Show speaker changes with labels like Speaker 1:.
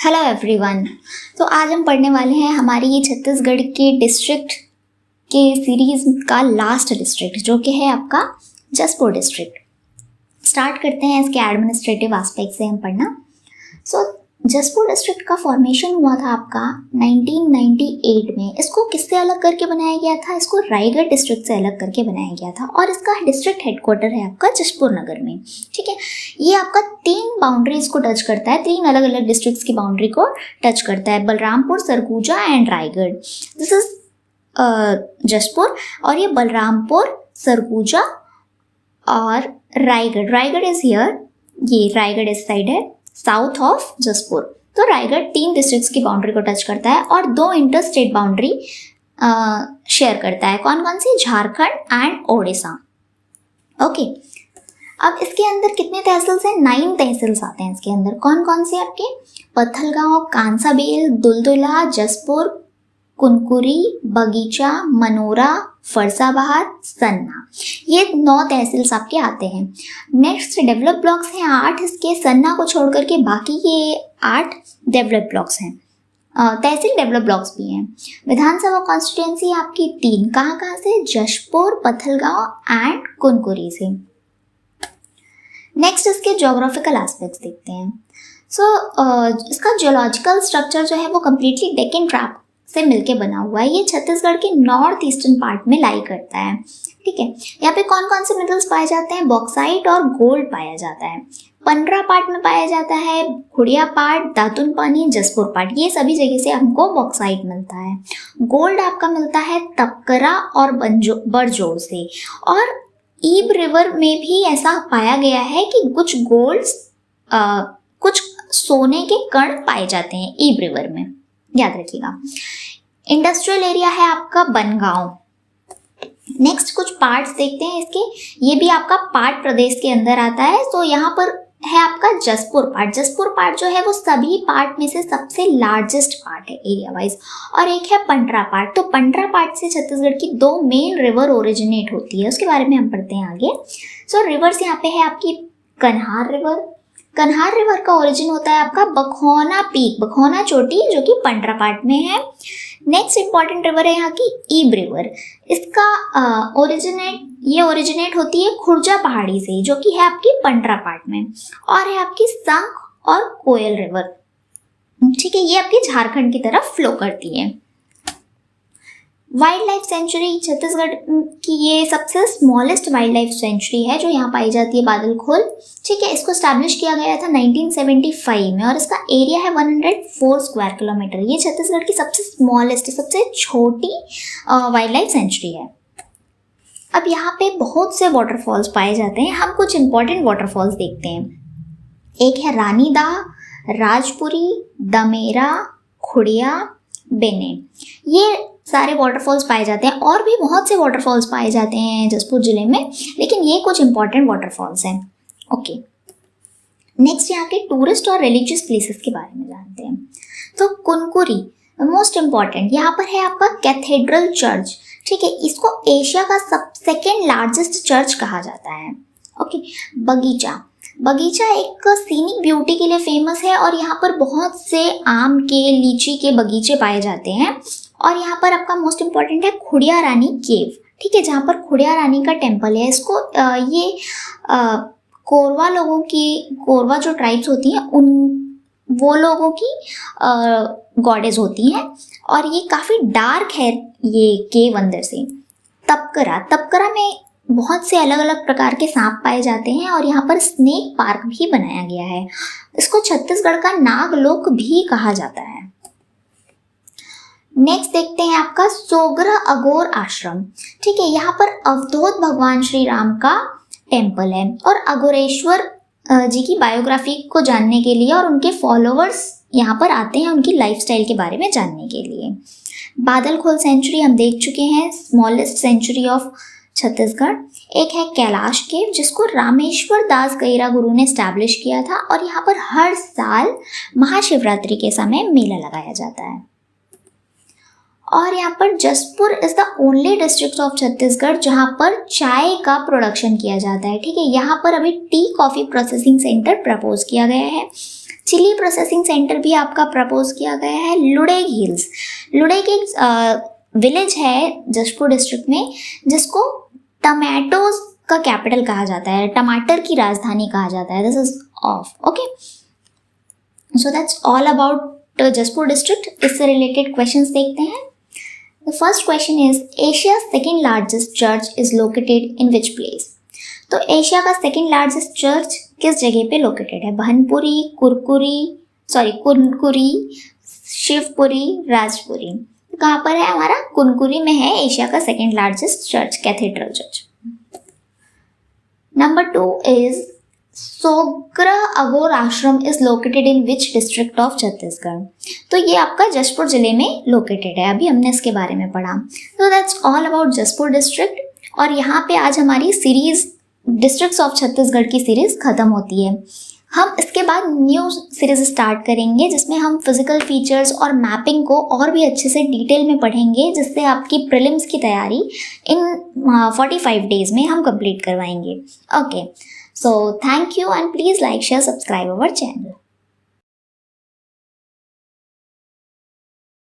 Speaker 1: Hello everyone. तो आज हम पढ़ने वाले हैं हमारी ये छत्तीसगढ़ के डिस्ट्रिक्ट के सीरीज का लास्ट डिस्ट्रिक्ट जो कि है आपका जसपुर डिस्ट्रिक्ट। स्टार्ट करते हैं इसके एडमिनिस्ट्रेटिव एस्पेक्ट से हम पढ़ना। जसपुर डिस्ट्रिक्ट का फॉर्मेशन हुआ था आपका 1998 में। इसको किससे अलग करके बनाया गया था? इसको रायगढ़ डिस्ट्रिक्ट से अलग करके बनाया गया था और इसका डिस्ट्रिक्ट हेडक्वार्टर है आपका जसपुर नगर में। ठीक है, ये आपका 3 बाउंड्रीज को टच करता है, 3 अलग अलग डिस्ट्रिक्ट्स की बाउंड्री को टच करता है, Balrampur, Surguja and Raigarh. This is Jashpur और ये बलरामपुर, सरगुजा और रायगढ़ इज हियर। ये रायगढ़ इस साइड है, साउथ ऑफ जसपुर। तो रायगढ़ 3 डिस्ट्रिक्ट्स की बाउंड्री को टच करता है और 2 इंटर स्टेट बाउंड्री शेयर करता है। कौन कौन सी? झारखंड एंड ओडिशा। ओके, अब इसके अंदर कितने तहसील्स हैं? 9 तहसील्स आते हैं इसके अंदर। कौन कौन से आपके? पत्थलगांव, कांसाबेल, दुलदुला, जसपुर, कुनकुरी, बगीचा, मनोरा, फरसाबहार, सन्ना। ये 9 तहसील्स आपके आते हैं। नेक्स्ट डेवलप ब्लॉक्स हैं 8 इसके, सन्ना को छोड़ करके बाकी ये 8 डेवलप ब्लॉक्स हैं। तहसील डेवलप ब्लॉक्स भी हैं। विधानसभा कॉन्स्टिट्यूएंसी आपकी 3 कहाँ से? जशपुर, पत्थलगांव एंड कुनकुरी से। नेक्स्ट इसके ज्योग्राफिकल एस्पेक्ट्स देखते हैं। इसका जियोलॉजिकल स्ट्रक्चर जो है वो कम्प्लीटली डेक्कन ट्रैप से मिलके बना हुआ है। ये छत्तीसगढ़ के नॉर्थ ईस्टर्न पार्ट में लाई करता है। ठीक है, यहाँ पे कौन कौन से मिनरल्स पाए जाते हैं? बॉक्साइट और गोल्ड पाया जाता है। पंडरा पार्ट में पाया जाता है, खुड़िया पार्ट, दातुन पानी, जसपुर पार्ट, ये सभी जगह से हमको बॉक्साइट मिलता है। गोल्ड आपका मिलता है तपकरा और बरजोड़ से। और ईब रिवर में भी ऐसा पाया गया है कि कुछ कुछ सोने के कण पाए जाते हैं ईब रिवर में, याद रखिएगा। इंडस्ट्रियल एरिया है आपका बनगांव। नेक्स्ट कुछ पार्ट्स देखते हैं इसके। ये भी आपका पार्ट प्रदेश के अंदर आता है। तो यहाँ पर है आपका जसपुर पार्ट। जसपुर पार्ट जो है वो सभी पार्ट में से सबसे लार्जेस्ट पार्ट है एरिया वाइज। और एक है पंडरा पार्ट। तो पंडरा पार्ट से छत्तीसगढ़ की 2 मेन रिवर ओरिजिनेट होती है, उसके बारे में हम पढ़ते हैं आगे। रिवर्स यहाँ पे है आपकी कन्हार रिवर। कन्हार रिवर का ओरिजिन होता है आपका बखौना पीक, बखौना चोटी, जो कि पंडरा पार्ट में है। नेक्स्ट इंपॉर्टेंट रिवर है यहाँ की ईब रिवर। इसका ओरिजिनेट होती है खुर्जा पहाड़ी से, जो कि है आपकी पंडरा पार्ट में। और है आपकी संख और कोयल रिवर। ठीक है, ये आपकी झारखंड की तरफ फ्लो करती है। वाइल्ड लाइफ सेंचुरी छत्तीसगढ़ की ये सबसे स्मॉलेस्ट वाइल्ड लाइफ सेंचुरी है जो यहाँ पाई जाती है, बादलखोल। ठीक है, इसको स्टैब्लिश किया गया था 1975 में और इसका एरिया है 104 स्क्वायर किलोमीटर। ये छत्तीसगढ़ की सबसे स्मॉलेस्ट, सबसे छोटी वाइल्ड लाइफ सेंचुरी है। अब यहाँ पे बहुत से वाटरफॉल्स पाए जाते हैं। हम कुछ इंपॉर्टेंट वाटरफॉल्स देखते हैं। एक है रानीदा, राजपुरी, दमेरा, खुड़िया, बेने। ये सारे वाटरफॉल्स पाए जाते हैं। और भी बहुत से वाटरफॉल्स पाए जाते हैं जसपुर जिले में, लेकिन ये कुछ इंपॉर्टेंट वाटरफॉल्स हैं। ओके, नेक्स्ट यहाँ के टूरिस्ट और रिलीजियस प्लेसेस के बारे में जानते हैं। तो कुनकुरी मोस्ट इंपॉर्टेंट, यहाँ पर है आपका कैथेड्रल चर्च। ठीक है, इसको एशिया का सेकेंड लार्जेस्ट चर्च कहा जाता है। ओके, बगीचा एक सीनिक ब्यूटी के लिए फेमस है और यहाँ पर बहुत से आम के, लीची के बगीचे पाए जाते हैं। और यहाँ पर आपका मोस्ट इम्पॉर्टेंट है खुड़िया रानी केव। ठीक है, जहाँ पर खुड़िया रानी का टेम्पल है। इसको कोरवा जो ट्राइब्स होती हैं वो लोगों की गॉडेस होती हैं। और ये काफ़ी डार्क है ये केव अंदर से। तपकरा में बहुत से अलग अलग प्रकार के सांप पाए जाते हैं और यहाँ पर स्नेक पार्क भी बनाया गया है। इसको छत्तीसगढ़ का नागलोक भी कहा जाता है। नेक्स्ट देखते हैं आपका सोगरा अगोर आश्रम। ठीक है, यहाँ पर अवधूत भगवान श्री राम का टेम्पल है और अघोरेश्वर जी की बायोग्राफी को जानने के लिए और उनके फॉलोअर्स यहाँ पर आते हैं उनकी लाइफस्टाइल के बारे में जानने के लिए। बादलखोल सेंचुरी हम देख चुके हैं, स्मॉलेस्ट सेंचुरी ऑफ छत्तीसगढ़। एक है कैलाश केव, जिसको रामेश्वर दास गैरा गुरु ने स्टैब्लिश किया था और यहाँ पर हर साल महाशिवरात्रि के समय मेला लगाया जाता है। और यहाँ पर Jashpur is the only district of Chhattisgarh जहाँ पर चाय का प्रोडक्शन किया जाता है। ठीक है, यहाँ पर अभी tea coffee processing centre propose किया गया है। चिली प्रोसेसिंग सेंटर भी आपका प्रपोज किया गया है लुडेग हिल्स। लुडेग एक विलेज है जशपुर डिस्ट्रिक्ट में जिसको टमाटोज का कैपिटल कहा जाता है, टमाटर की राजधानी कहा जाता है। This is of okay. So that's all about Jashpur district. इससे रिलेटेड क्वेश्चंस देखते हैं। The first question is Asia second largest church is located in which place. तो एशिया का सेकेंड लार्जेस्ट चर्च किस जगह पे लोकेटेड है? भनपुरी, कुनकुरी, शिवपुरी, राजपुरी। कहाँ पर है हमारा? कुनकुरी में है एशिया का second largest church, cathedral church. Number 2 is Sogra Aghor Ashram is located in which district of Chhattisgarh. तो ये आपका जशपुर जिले में लोकेटेड है, अभी हमने इसके बारे में पढ़ा। तो that's all about Jashpur district. और यहाँ पे आज हमारी सीरीज डिस्ट्रिक्ट्स ऑफ छत्तीसगढ़ की सीरीज खत्म होती है। हम इसके बाद न्यू सीरीज स्टार्ट करेंगे जिसमें हम फिजिकल फीचर्स और मैपिंग को और भी अच्छे से डिटेल में पढ़ेंगे, जिससे आपकी प्रीलिम्स की तैयारी इन 45 डेज में हम कंप्लीट करवाएंगे। Okay, so thank you and please like share subscribe our channel.